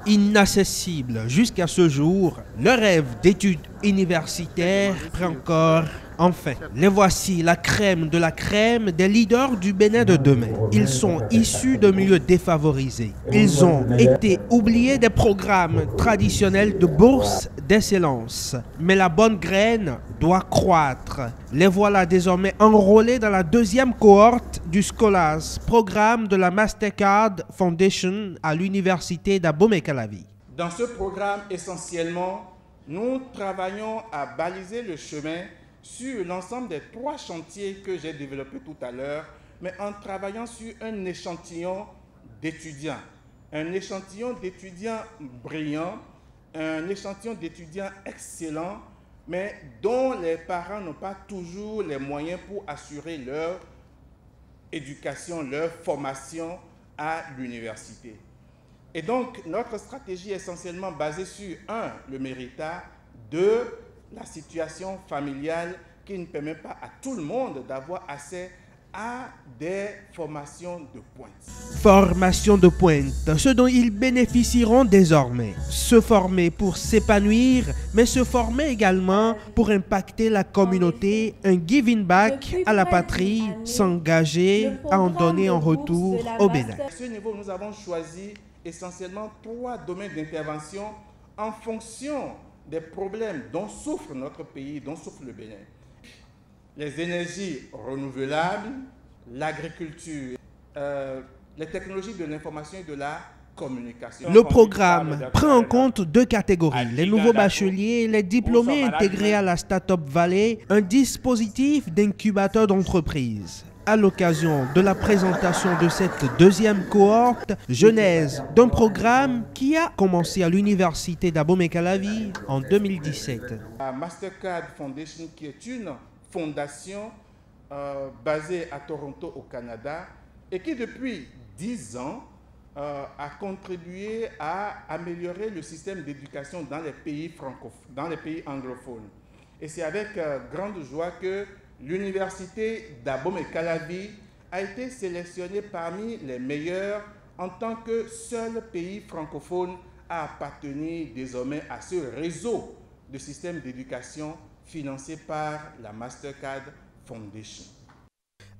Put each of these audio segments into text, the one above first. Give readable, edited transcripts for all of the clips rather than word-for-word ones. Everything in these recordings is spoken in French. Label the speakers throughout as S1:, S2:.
S1: Inaccessible jusqu'à ce jour, le rêve d'études universitaires prend encore enfin. Les voici, la crème de la crème des leaders du Bénin de demain. Ils sont issus de milieux défavorisés. Ils ont été oubliés des programmes traditionnels de bourse d'excellence. Mais la bonne graine doit croître. Les voilà désormais enrôlés dans la deuxième cohorte du Scholars, programme de la Mastercard Foundation à l'université d'Abomey-Calavi.
S2: Dans ce programme, essentiellement, nous travaillons à baliser le chemin sur l'ensemble des 3 chantiers que j'ai développés tout à l'heure, mais en travaillant sur un échantillon d'étudiants. Un échantillon d'étudiants brillants, un échantillon d'étudiants excellents, mais dont les parents n'ont pas toujours les moyens pour assurer leur éducation, leur formation à l'université. Et donc, notre stratégie est essentiellement basée sur 1. Le méritat, 2. La situation familiale qui ne permet pas à tout le monde d'avoir accès à des formations de pointe.
S1: Formation de pointe, ce dont ils bénéficieront désormais. Se former pour s'épanouir, mais se former également pour impacter la communauté, un giving back à la patrie, s'engager à en donner en retour au Bénin.
S2: À ce niveau, nous avons choisi essentiellement 3 domaines d'intervention en fonction des problèmes dont souffre notre pays, dont souffre le Bénin. Les énergies renouvelables, l'agriculture, les technologies de l'information et de la communication.
S1: Le programme prend en compte 2 catégories, les nouveaux bacheliers et les diplômés intégrés à la Startup Valley, un dispositif d'incubateur d'entreprise. À l'occasion de la présentation de cette deuxième cohorte, genèse d'un programme qui a commencé à l'université d'Abomey-Calavi en 2017.
S2: La Mastercard Foundation, qui est une fondation basée à Toronto au Canada et qui depuis 10 ans a contribué à améliorer le système d'éducation dans les pays francophones, dans les pays anglophones. Et c'est avec grande joie que l'université d'Abomey-Calavi a été sélectionnée parmi les meilleurs en tant que seul pays francophone à appartenir désormais à ce réseau de systèmes d'éducation financé par la Mastercard Foundation.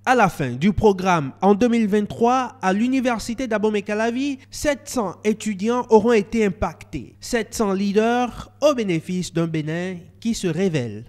S1: À la fin du programme, en 2023, à l'université d'Abomey-Calavi, 700 étudiants auront été impactés. 700 leaders au bénéfice d'un Bénin qui se révèle.